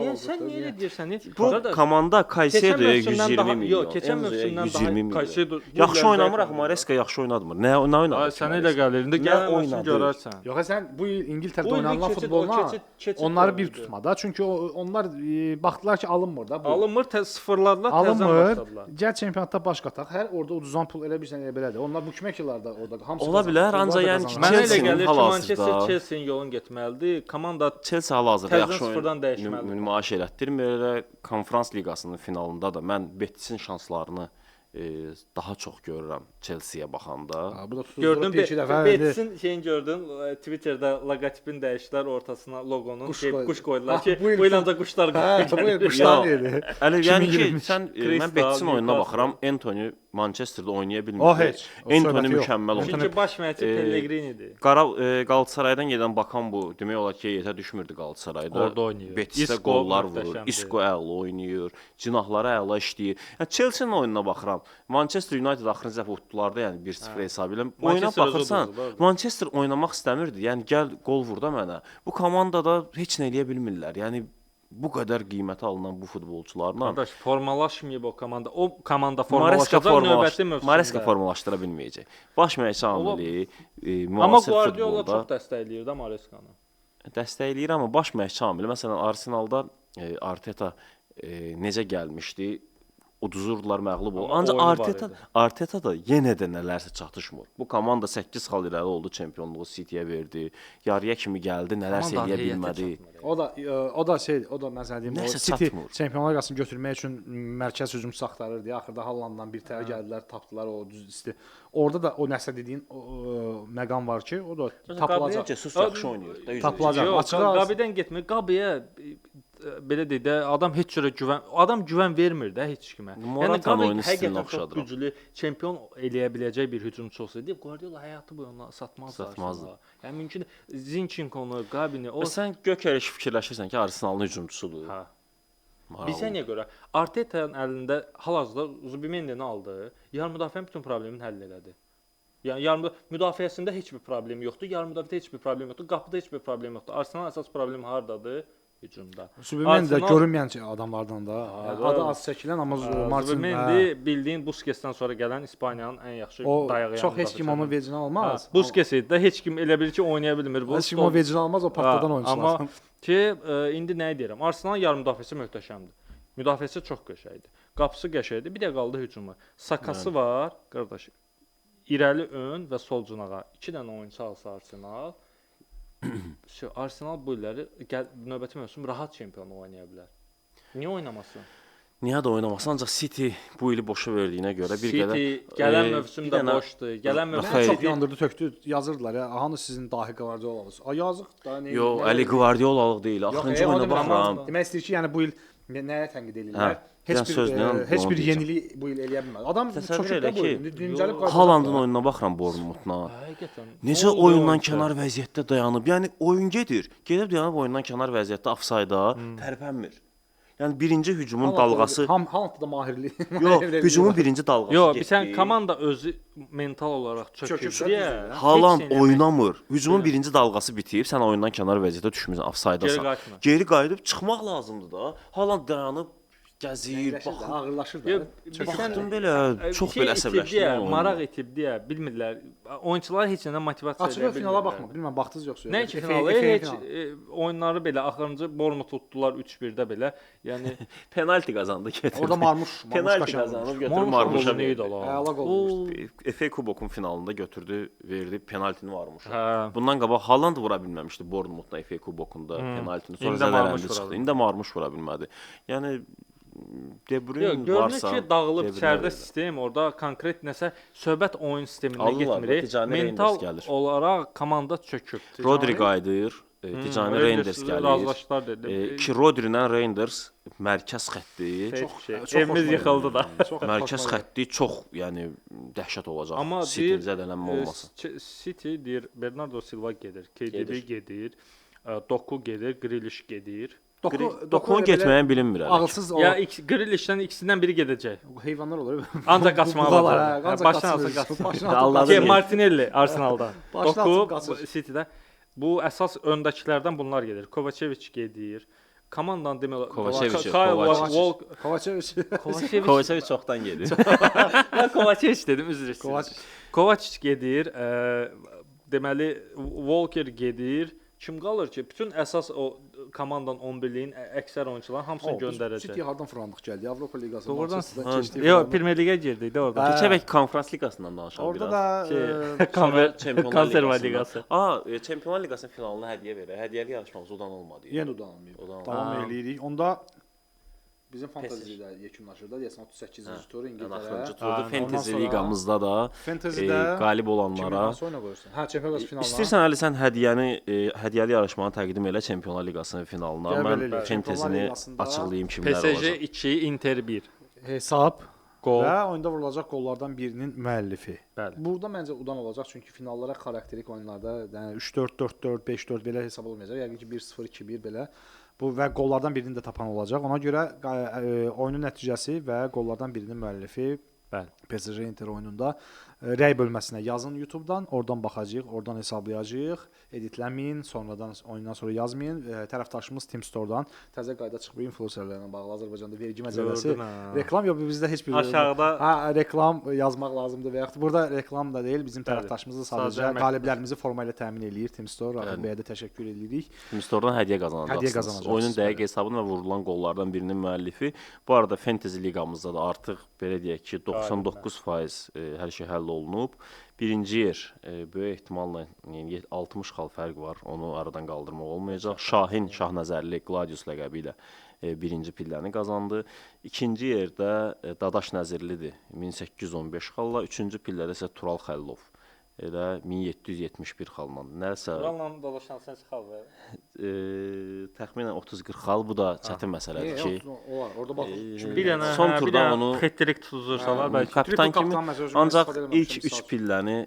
Niyə sən niyə elə deyirsən? Bu komanda Caicedo 120 milyon. Yox, keçən mövsümdən daha Caicedo yaxşı oynamır, axı Maresca yaxşı oynadmır. Nə oynadı? Sənə elə gəlir. İndi gələn mövsüm görərsən. Yox, sən bu il İngiltərədə oynanılan futboluna onları bir tutma da. Çünki onlar baxdılar ki, alınmır da bu. Alınmır, sıfırladılar, təzədən başladılar. Gəl çempionatda baş qataq. Hər orada uduzan pul elə bilsən elə belədir. Onlar bu kimi killərdə orada hamısı. Ola bilər, ancaq yəni ki, mənə elə gəlir ki, Manchester Chelsea-nin yolunu getməlidir. Komanda Chelsea hal-hazırda yaxşı oyun nümayiş elətdirmir. Elə Konferans Liqasının finalında da mən Betis'in şanslarını daha çox görürəm Chelsea-yə baxanda. Gördün Betis'in şeyini gördün, Twitterdə loqotipin dəyişdilər, ortasına loqonun quş qoydular ki, bu il ancaq quşlar qoyulur. Quşlar yeri. Əli, yəni ki, mən Betis'in oyununa baxıram, Anthony Manchesterdə oynaya bilmir. O heç. Anthony mükəmməl oyunçu. Çünki baş məşqçi Pellegrini'dir. Galatasaraydan gedən bakan bu, demək olar ki, heyətə düşmürdü Galatasarayda. Orada oynayır. Betis'də qollar vurur, Isco əla oynayır, cinahları əla işləyir. Yəni Chelsea-nin oyununa baxıram. Manchester United axırıncı dəfə utdular da, yəni 1-0 hesabı ilə. Oyuna baxırsan, Manchester oynamaq istəmirdi. Yəni gəl qol vur da mənə. Bu komandada heç nə eləyə bilmirlər. Yəni bu qədər qiymətə alınan bu futbolçularla. Qardaş, formalaşmayıb o komanda. O komanda formalaşacaq növbəti mövsümdə. Maresca formalaşdıra bilməyəcək. Baş məşqçi amili, müasir futbolda. Amma Guardiola çox dəstəkləyir də Marescanı. Dəstəkləyir, amma baş məşqçi amili. Məsələn, Arsenalda Arteta necə gəlmişdi? Uduzurdular, məğlub oldu. Ancaq Arteta da yenə də nələrsə çatışmır. Bu komanda 8 xal irəli oldu, çempionluğu City-yə verdi. Yarıya kimi gəldi, nələrsə eləyə bilmədi. O da mən sənə deyim, City Çempionlar Liqasını götürmək üçün mərkəz hücumçusu axtarırdı. Axırda Hallandan bir təhər gəldilər, tapdılar o düzdür. Orada da o nəsə dediyin məqam var ki, o da tapılacaq. Jesus yaxşı oynayır da. Tapılacaq. Qabidən getmir. Qabiyə belə deyək də, adam heç cürə güvən vermir də heç kimə. Yəni Qabi həqiqətən çox güclü çempion eləyə biləcək bir hücumçu olsaydı, Guardiola həyatı boyu satmazdı. Yəni mümkün Zinchenko-nu, Qabini, o sən Gökereş fikirləşirsən ki, Arsenalın hücumçusudur. Hə. Bilsəniyə görə Arteta'nın əlində hal-hazırda Zubimendini aldı, yarım müdafiənin bütün problemini həll elədi. Yəni yarım müdafiəsində heç bir problem yoxdur, yarım müdafiədə heç bir problem yoxdur, qapıda heç bir problem yoxdur. Arsenalın əsas problemi hardadır? Hücumda. Zubimendi də görünməyən adamlardan da. Adı az çəkilən, amma Zubimendi bildiyin Busquetsdən sonra gələn İspaniyanın ən yaxşı dayağı. Çox heç kim onu vecinə almaz. Busquets də heç kim elə bilir ki, oynaya bilmir bu. Heç kim o vecinə almaz, o partladan oyunçular. Amma ki indi nə deyirəm? Arsenalın yarım müdafiəsi möhtəşəmdir. Müdafiəsi çox qəşəngdir. Qapısı qəşəngdir. Bir də qaldı hücuma. Sakası var, qardaş. İrəli ön və sol cinağa 2 dənə oyunçu alsa Arsenal Arsenal bu illəri növbəti mövsüm rahat çempionluq oynaya bilər. Niyə oynamasın? Niyə də oynamasın? Ancaq City bu ili boşa verdiyinə görə bir qədər City gələn mövsümdə boşdur. Gələn mövsüm çox yandırdı, tökdü, yazırdılar ya. Hanı sizin dahi Guardiola. Yazıq da nə? Yox, Əli Guardiola'lıq deyil. Axırıncı oyuna baxıram. Demək istəyir ki, yəni bu il nəyə tənqid edirlər? Yəni Heç sözlə bir onu deyəcəm. yenilik bu il eləyə bilmədi. Adam Təsəvvür çöküb elə də bu ki, il. Dincəlib qayıdacaq. Haalandın oyununa baxıram Bournemouth-na. Həqiqətən. Necə oyundan kənar vəziyyətdə dayanıb. Yəni oyun gedir. Gedib dayanıb oyundan kənar vəziyyətdə ofsayda tərpənmir. Yəni birinci hücumun dalğası Haaland da mahirlik. yox, hücumun birinci dalğası Yox, getdi. sən komanda özü mental olaraq çöküb Çöküb, deyə. Haaland heç nə oynamır. Hücumun birinci dalğası bitib, sən oyundan kənar vəziyyətdə düşmüsən, ofsaydasan. Geri qayıtma. Geri qayıdıb çıxmaq lazımdır da. Haaland dayanıb gəzir, baxır. Ağırlaşır da. Yox, Baxdım belə çox belə əsəbləşdim. Maraq etib deyə bilmirlər. Oyunçular heç nədən motivasiya edə Açıq bilmirlər. finala baxma. Bilmirəm baxdınız yoxsa yox. Nə ki finalı heç oyunları belə axırıncı Bournemouth tutdular 3-1-də belə. Yəni Penalti qazandı getirdi. Orada Marmuş Penalti Qaşan qazanıb götürüb Marmuşa verdi. Əla qol vurmuşdu. FA Kubokun finalında götürdü, verdi penaltini Marmuşa. Hə. Bundan qabaq Haaland vura bilməmişdi Bournemouthda FA Kubokunda penaltini. Sonra zədələndi çıxdı. İndi Marmuş vura bilmədi. Yəni De Bruyne görünür varsa ki, dağılıb De Bruyne içəridə verirlər. sistem, orada konkret nəsə söhbət oyun sisteminə Alırlar da, getmir. Ticani Mental Reinders gəlir. olaraq komanda çöküb. Rodri qayıdır, Ticani Reinders gəlir. Razılaşdılar dedi. Ki Rodri-lə Reinders mərkəz xətti, Çox evimiz yıxıldı da. mərkəz xətti çox, yəni dəhşət olacaq. Amma City deyir, zədələnmə olmasın. City deyir, Bernardo Silva gedir, KDB gedir, Doku gedir, Grealish gedir. Dokun getməyən bilinmir hələ. Ağılsız o Ya Grealishdən ikisindən biri gedəcək. heyvanlar olur. Ancaq qaçmağa Buğalar, var. ancaq Başdan qaçır. alsa qaçır. Başdan Allah alsa bilir. qaçır. Martinelli Arsenaldan. Başdan Doku atıb qaçır. City-də. Bu əsas öndəkilərdən bunlar gedir. Kovacevic gedir. Komandanın demək olar. Kovacevic, Kovacevic. Kovacevic çoxdan gedir. Mən Kovacevic dedim, üzr istəyirəm. Kovac. Kovacic gedir. Deməli Walker gedir. Kim qalır ki, bütün əsas o komandanın 11-liyin əksər oyunçuların hamısını göndərəcək. City hardan fırandıq gəldi? Avropa Liqasından Doğrudan Manchesterdan keçdi. Yox, Premier Liqə girdik də orada. Keçək Konfrans Liqasından danışaq Orada biraz. da Çempionlar Konserva Liqası. Liqası. Çempionlar Liqasının finalına hədiyyə verir. Hədiyyəli yarışmamız udan olmadı. yenə udanmayıb. Udanmayıb. Davam eləyirik. Onda bizim fantazidə yekunlaşırdı. Deyəsən 38-ci tur Yəni İngiltərə. axırıncı turda Ondan Fantasy sonra Liqamızda da Fantasydə qalib olanlara hansı oyuna qoyursan? Hə, Çempionlar finalına. İstəyirsən Əli sən hədiyyəli yarışmanı təqdim elə Çempionlar Liqasının finalına. Gəl belə Mən eləyək. Fantasy-ni Çempionlar Liqasında açıqlayım kimlər PSG olacaq. 2, Inter 1. Hesab Gol. və oyunda vurulacaq qollardan birinin müəllifi. Bəli. Burada məncə udan olacaq çünki finallara xarakterik oyunlarda yəni 3-4, 4-4, 5-4 belə hesab olmayacaq. Yəqin ki 1-0, 2-1 belə. Bu və qollardan birini də tapan olacaq. Ona görə oyunun nəticəsi və qollardan birinin müəllifi Bəli. PSG Inter oyununda rəy bölməsinə yazın YouTube-dan, oradan baxacağıq, oradan hesablayacağıq. Editləməyin, sonradan oyundan sonra yazmayın. Tərəfdaşımız Team Store-dan təzə qayda çıxıb influencerlərlə bağlı Azərbaycanda vergi məcəlləsi. Reklam yox, bizdə heç bir Aşağıda reklam yazmaq lazımdır və yaxud burada reklam da deyil, bizim tərəfdaşımız sadəcə qaliblərimizi forma ilə təmin eləyir Team Store. Rəqib bəyə də təşəkkür edirik. Team Store-dan hədiyyə Hədiyyə qazanacaqsınız. qazanacaqsınız. Oyunun dəqiq hesabını və vurulan qollardan birinin müəllifi. Bu arada Fantasy Liqamızda da artıq belə deyək ki 99% hər şey həll olunub. Birinci yer böyük ehtimalla yəni 60 xal fərq var. Onu aradan qaldırmaq olmayacaq. Şahin Şahnəzərli Gladius ləqəbi ilə birinci pilləni qazandı. İkinci yerdə Dadaş Nəzirlidir 1815 xalla. Üçüncü pillədə isə Tural Xəllov elə 1771 xalla. Nəsə Turanla dolaşan sən xal və təxminən 30-40 xal. Bu da çətin məsələdir ki, Olar, orada bax. bir dənə son turda onu xəttirik tutulursalar bəlkə kapitan kimi ancaq ilk 3 3 pilləni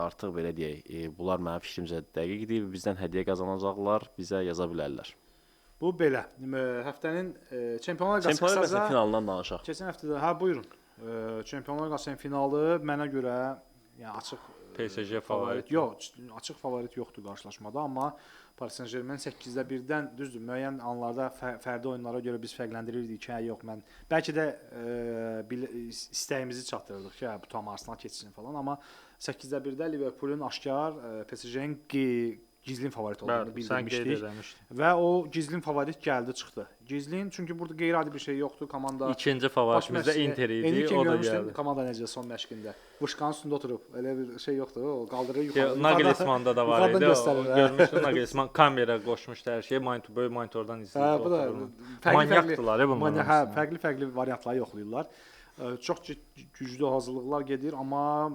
artıq belə deyək, bunlar mənim fikrimcə dəqiqdir. Bizdən hədiyyə qazanacaqlar, bizə yaza bilərlər. Bu belə. Həftənin Çempionlar Liqası Çempionlar Liqası finalından danışaq. Keçən həftədə buyurun. Çempionlar Liqasının finalı mənə görə yəni açıq PSG favorit. Yox, açıq favorit yoxdur qarşılaşmada, amma Paris Saint-Germain 8-də 1-dən düzdür, müəyyən anlarda fərdi oyunlara görə biz fərqləndirirdik ki, hə yox mən bəlkə də istəyimizi çatdırırdıq ki, hə bu tam Arsenal keçsin falan, amma 8-də 1-də Liverpoolun aşkar PSG-nin gizlin favorit olduğunu bildirmişdik. Və o gizlin favorit gəldi, çıxdı. Gizlin çünki burada qeyri-adi bir şey yoxdur. Komanda İkinci favoritimiz də Inter idi, o da gəldi. Komanda necə son məşqində Vışqanın üstündə oturub. Elə bir şey yoxdur. O qaldırır yuxarı. Nagelsmann-da da var idi. Görmüşdün Nagelsmann kamera qoşmuşdu hər şeyi. Böyük monitordan izləyirdi. Bu da manyakdılar bunlar. Hə, fərqli variantları yoxlayırlar. Çox güclü hazırlıqlar gedir, amma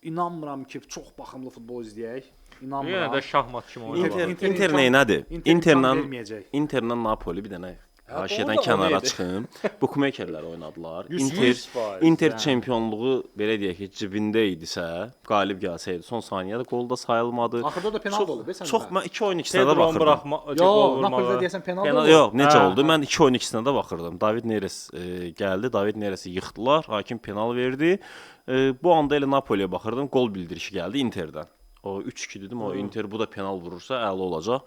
inanmıram ki, çox baxımlı futbol izləyək. İnanmıram. Yenə də şahmat kimi oynayır. Inter nədir? Interlə Napoli bir dənə Hər şeydən kənara çıxım. Bookmakerlər oynadılar. 100%, Inter yəni. çempionluğu belə deyək ki, cibində idisə, qalib gəlsəydi, son saniyədə qol da sayılmadı. Axırda da penaltı oldu, sən. Çox mən 2 oyun ikisinə də Pedro baxırdım. buraxma, Yox, Napolidə deyəsən penaltı Penaltı oldu. yox, necə Hə, oldu? Mən 2 oyun ikisinə də baxırdım. David Neres gəldi, David Neresi yıxdılar, hakim penal verdi. Bu anda elə Napoliyə baxırdım, gol bildirişi gəldi Interdən. O 3-2 dedim, o Inter bu da penal vurursa əla olacaq.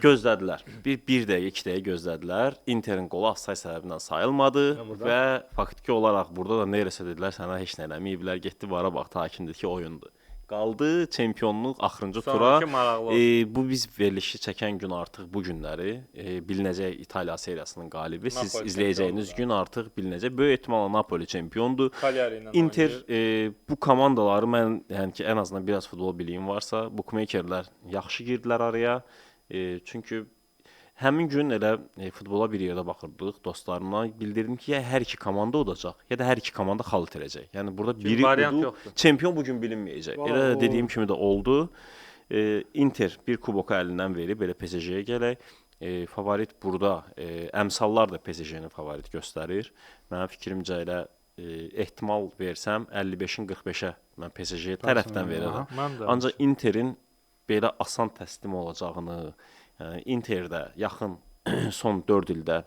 Gözlədilər. Bir dəqiqə, 2 dəqiqə gözlədilər. Interin qolu offside səbəbindən sayılmadı və faktiki olaraq burada da Neresə dedilər, sənə heç nə eləməyiblər, getdi vara bax, hakimdir ki, oyundur. Qaldı çempionluq axırıncı tura. Bu biz verilişi çəkən gün artıq bu günləri bilinəcək İtaliya seriyasının qalibi. Siz izləyəcəyiniz gün artıq bilinəcək. Böyük ehtimalla Napoli çempiondur. Inter bu komandaları mən yəni ki, ən azından biraz futbol biliyim varsa, bookmakerlər yaxşı girdilər araya. Çünki həmin gün elə futbola bir yerdə baxırdıq dostlarımla. Bildirdim ki, ya hər iki komanda olacaq, ya da hər iki komanda xal itirəcək. Yəni burada biri udu, çempion bu gün bilinməyəcək. Elə dediyim kimi də oldu. Inter bir kuboku əlindən verib, belə PSG-yə gələk. Favorit burada, əmsallar da PSG-ni favorit göstərir. Mənim fikrimcə elə ehtimal versəm 55-in 45-ə mən PSG-yə tərəfdən verirəm. Ancaq Interin belə asan təslim olacağını, Interdə yaxın son 4 ildə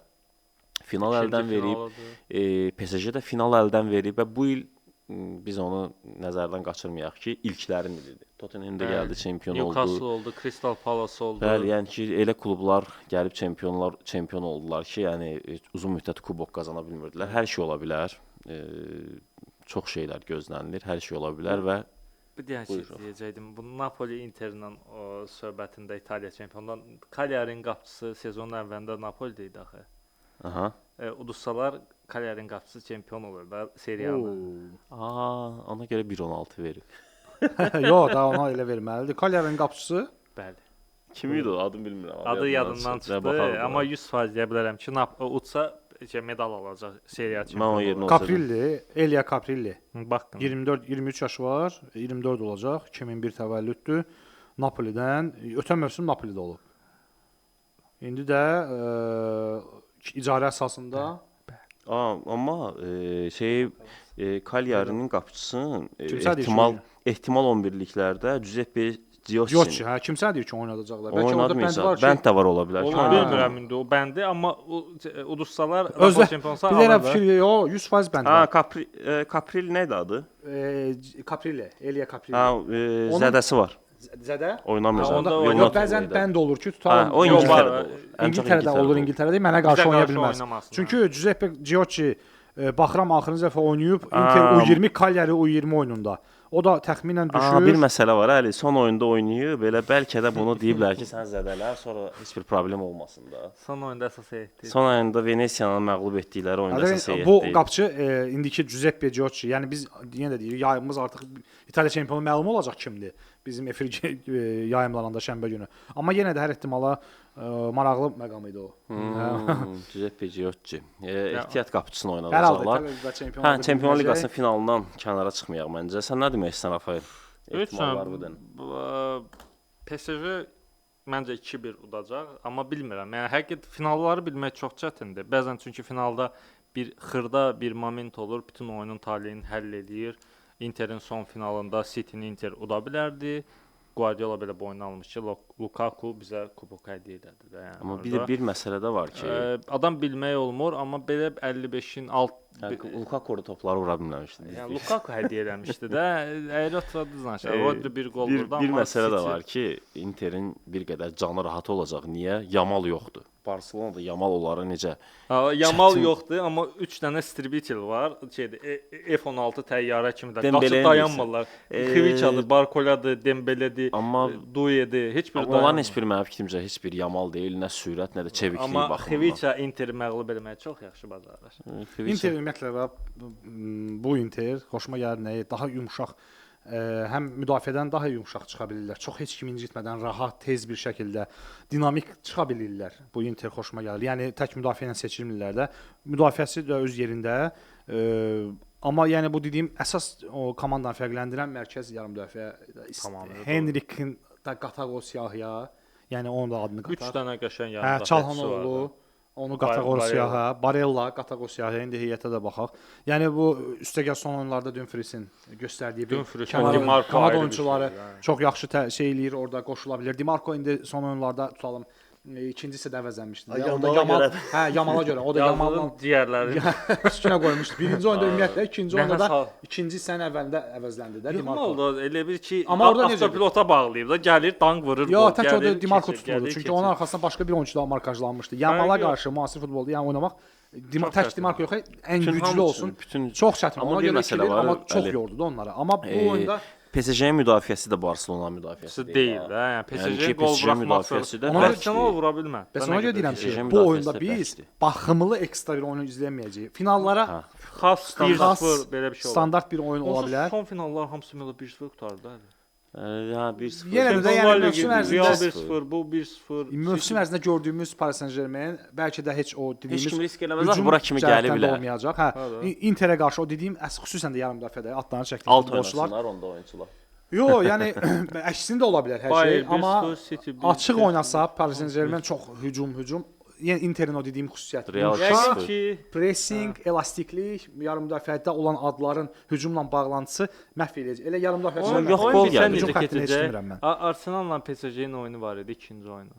final əldən verib, PSG də final əldən verib və bu il biz onu nəzərdən qaçırmayaq ki, ilklərin ilidir. Tottenham'da gəldi, çempion oldu. Newcastle oldu, Crystal Palace oldu. Bəli, yəni ki, elə klublar gəlib çempion oldular ki, yəni uzun müddət kubok qazana bilmirdilər. Hər şey ola bilər. Çox şeylər gözlənilir, hər şey ola bilər və bir deyəcəkdim. Bu Napoli Interlə söhbətində İtaliya çempionundan Cagliari'nin qapıçısı sezonun əvvəlində Napolidə idi axı. Aha. Uduzsalar Cagliari'nin qapıçısı çempion olur da seriyanın. Ona görə 1.16 verib. Yox, da ona elə verməlidir. Cagliari'nin qapıçısı? Bəli. Kim idi o? Adını bilmirəm. Adı yadımdan çıxdı, amma 100% deyə bilərəm ki, udsa medal alacaq seriya çempionu. Caprilli, Elia Caprilli. Baxın. 23 yaşı var, 24 olacaq, 2001 təvəllüddür. Napolidən, ötən mövsüm Napolidə olub. İndi də icarə əsasında. Amma Cagliari'nin qapıçısı ehtimal 11-liklərdə Giuseppe Giocci, hə, kimsə deyir ki, oynadacaqlar. Bəlkə orada bənd var ki, bənd də var ola bilər. Bilmirəm indi o bəndi, amma uduzsalar Napoli çempionsa alacaq. Bilirəm fikir, yox, 100% bənd var. Capril nədir adı? Caprilli, Elia Caprilli. Zədəsi var. Zədə? Oynamır. Yox, bəzən bənd olur ki, tutalım. O İngiltərədə olur, İngiltərədə mənə qarşı oynaya bilməz. Çünki Giuseppe Giocci baxıram axırıncı dəfə oynayıb Inter U20 Cagliari U20 oyununda. O da təxminən düşür. Bir məsələ var, əli son oyunda oynayıb, belə bəlkə də bunu deyiblər ki, sən zədələr, sonra heç bir problem olmasın da. Son oyunda əsas heyətdir. Son oyunda Venesiyanı məğlub etdikləri oyunda əsas heyətdir. Bu qapıçı indiki Giuseppe Giocci, yəni biz yenə də deyirik, yayımımız artıq İtaliya çempionu məlum olacaq kimdir bizim efir yayımlarında şənbə günü. Amma yenə də hər ehtimala maraqlı məqam idi o. Giuseppe Giocci. Ehtiyat qapıçısını oynadacaqlar. Hə, Çempionlar Liqasının finalından kənara çıxmayaq məncə. Sən nə demək istəyirsən Rafael? Ehtimal var budan. PSG məncə 2-1 udacaq, amma bilmirəm. Yəni həqiqət finalları bilmək çox çətindir. Bəzən çünki finalda bir xırda bir moment olur, bütün oyunun taleyini həll edir. Interin son finalında City-ni Inter uda bilərdi. Guardiola belə boynuna almış ki, Lukaku bizə kubok hədiyyə elədi də. Yəni amma bir məsələ də var ki, adam bilmək olmur, amma belə 55-in alt Lukaku topları vura bilməmişdi. Yəni Lukaku hədiyyə eləmişdi də. Əyri otradınız Rodri bir gol vurdu, amma bir məsələ də var ki, Interin bir qədər canı rahat olacaq. Niyə? Yamal yoxdur. Barselonada Yamal onları necə? Yamal yoxdur, amma 3 dənə Stribitel var. F16 təyyarə kimi də qaçıb dayanmırlar. Kviçadır, Barkoladır, Dembeledir, Duyedir. Heç bir onların heç bir mənim fikrimcə heç bir Yamal deyil, nə sürət, nə də çevikliyi baxımından. Amma Kviça Interi məğlub etməyi çox yaxşı bacarır. Inter ümumiyyətlə bu Inter xoşuma gəlir nəyi daha yumşaq həm müdafiədən daha yumşaq çıxa bilirlər. Çox heç kimi incitmədən rahat, tez bir şəkildə dinamik çıxa bilirlər. Bu Inter xoşuma gəlir. Yəni tək müdafiə ilə seçilmirlər də. Müdafiəsi də öz yerində. Amma yəni bu dediyim əsas o komandanı fərqləndirən mərkəz yarım müdafiə Henrikin da qataq o siyahıya. Yəni onun da adını qataq. 3 dənə qəşəng yarım Çalhanoğlu, Onu Qataqorsiyaha, Barella, Qataqorsiyaha indi heyətə də baxaq. Yəni bu üstəgəl son oyunlarda Dumfriesin göstərdiyi bir kanat oyunçuları çox yaxşı şey eləyir, orada qoşula bilər. Dimarco indi son oyunlarda tutalım ikinci hissədə əvəzləmişdi. Yamala görə. O da Yamalın digərləri üstünə qoymuşdu. Birinci oyunda ümumiyyətlə, ikinci oyunda da ikinci hissənin əvvəlində əvəzləndi də Dimarco. Oldu, elə bir ki, avtopilota bağlayıb da gəlir, danq vurur. Yox, tək o da Dimarco tutuldu. Çünki onun arxasında başqa bir oyunçu da markajlanmışdı. Yamala qarşı müasir futbolda yəni oynamaq tək Dimarco yox, ən güclü olsun. Çox çətin. Ona görə ki, amma çox yordu da onları. Amma bu oyunda PSG-nin müdafiəsi də Barcelona müdafiəsi deyil də. Yəni PSG gol buraxması də Barcelona vura bilməz. Bəs ona görə deyirəm ki, bu oyunda biz baxımlı ekstra bir oyun izləyəcəyik. Finallara xas 1-0 belə bir şey olur. Standart bir oyun ola bilər. Son finallar hamısı 1-0 qutardı. Ya 1-0. Yenə də yəni mövsüm ərzində 1-0, bu 1-0. Mövsüm ərzində gördüyümüz Paris Saint-Germain bəlkə də heç o dediyimiz heç kim risk eləməz, bura kimi gələ bilər. Olmayacaq. Hə, Interə qarşı o dediyim xüsusən də yarım müdafiədə atlarını çəkdiyi futbolçular onda oyunçular. Yox, yəni əksində ola bilər hər şey, amma açıq oynasa Paris Saint-Germain çox hücum. Yəni Interin o dediyim xüsusiyyəti. Pressing, elastiklik, yarım müdafiədə olan adların hücumla bağlantısı məhv edəcək. Elə yarım müdafiəçilər yox qol gəldi. Hücum xəttini keçirmirəm mən. Arsenal'la PSG-nin oyunu var idi, ikinci oyunu.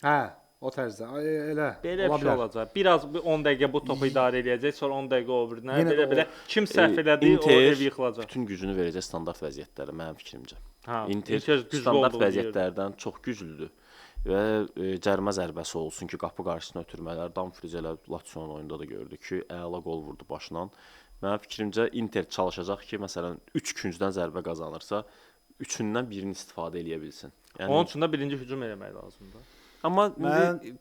Hə, o tərzdə. Elə belə bir şey olacaq. Biraz 10 dəqiqə bu topu idarə edəcək, sonra 10 dəqiqə o birinə. Belə kim səhv elədi, o ev yıxılacaq. Bütün gücünü verəcək standart vəziyyətlərə mənim fikrimcə. Inter standart vəziyyətlərdən çox güclüdür. Və cərimə zərbəsi olsun ki, qapı qarşısına ötürmələr, Dumfries elə Lazio-nun oyunda da gördük ki, əla qol vurdu başla. Mənim fikrimcə Inter çalışacaq ki, məsələn 3 küncdən zərbə qazanırsa, üçündən birini istifadə eləyə bilsin. Yəni onun üçün də birinci hücum eləmək lazımdır. Amma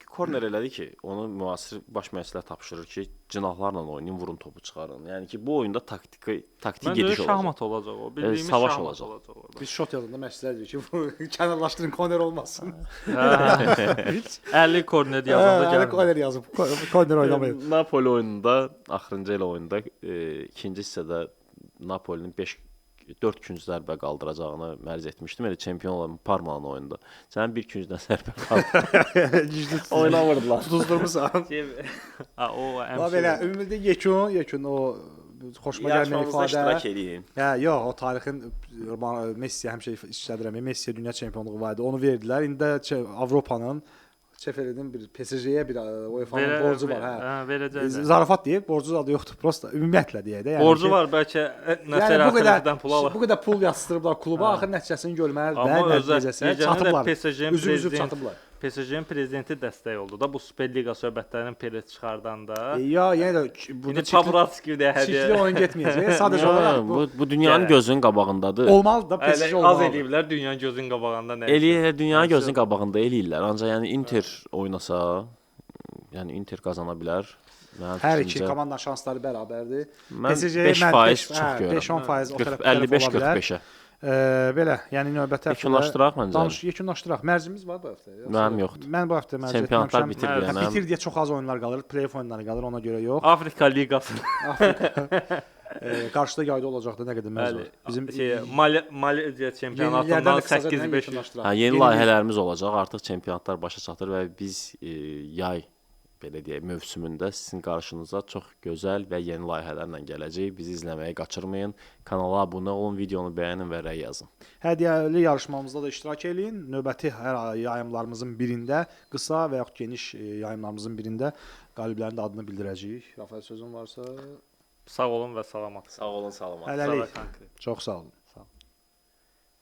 korner elədi ki, onu müasir baş məşqçilər tapşırır ki, cinahlarla oynayın, vurun topu çıxarın. Yəni ki, bu oyunda taktik gediş olacaq. Şahmat olacaq o. Bildiyimiz savaş olacaq. Biz şot yazanda məşqçilər deyir ki, kənarlaşdırın, korner olmasın. 50 korner yazanda gəlir. 50 korner yazıb, korner oynamayın. Napoli oyununda, axırıncı elə oyunda ikinci hissədə Napolinin 4 künc zərbə qaldıracağını mərz etmişdim. Elə çempion olan Parmanın oyunda. Sənin bir küncdən zərbə qaldı. Oynamırdılar. Tutuzdurmusan. O ən belə ümumiyyətlə yekun o xoşuma gəlməyən ifadə. Hə, yox, o tarixin Messi həmişə işlədirəm. Messi dünya çempionluğu var idi. Onu verdilər. İndi də Avropanın Çefer'in bir PSG-yə bir UEFA-nın borcu var. Hə, verəcək. Zarafat deyib, borcu da yoxdur. Prosta ümumiyyətlə deyək də. Yəni borcu var, bəlkə nəzərətlərdən pul alır. Bu qədər pul yatırıblar kluba, axır nəticəsini görməlidir. Nəticəsi çatıblar. Üzüm çatıblar. PSG-nin prezidenti dəstək oldu da bu Super Liqa söhbətlərinin Perez çıxardanda. Ya, yenə də burada Pavlovski də hədiyyə. Çirkli oyun getməyəcək. Sadəcə olaraq bu dünyanın gözünün qabağındadır. Olmalıdır da PSG olmalı. Az eləyiblər dünyanın gözünün qabağında nə? Dünyanın gözünün qabağında eləyirlər. Ancaq yəni Inter oynasa, yəni Inter qazana bilər. Hər iki komandanın şansları bərabərdir. PSG 5% çox görürəm. 5-10% o tərəfdə 55-45-ə. Belə, yəni növbəti həftə yekunlaşdıraq məncə. Yekunlaşdıraq. Mərzimiz var bu həftə. Mənim yoxdur. Mən bu həftə mərc etmişəm. Çempionatlar bitir deyə çox az oyunlar qalır, play-off oyunları qalır, ona görə yox. Afrika liqası. Qarşıda yayda olacaq da nə qədər mərc var. Bizim Malezya çempionatından 8-5. Yeni layihələrimiz olacaq. Artıq çempionatlar başa çatır və biz yay belə deyək, mövsümündə sizin qarşınıza çox gözəl və yeni layihələrlə gələcəyik. Bizi izləməyi qaçırmayın. Kanala abunə olun, videonu bəyənin və rəy yazın. Hədiyyəli yarışmamızda da iştirak eləyin. Növbəti yayımlarımızın birində, qısa və yaxud geniş yayımlarımızın birində qaliblərin də adını bildirəcəyik. Rafael sözün varsa? Sağ olun və salamat. Sağ olun, salamat. Hələlik. Çox sağ olun.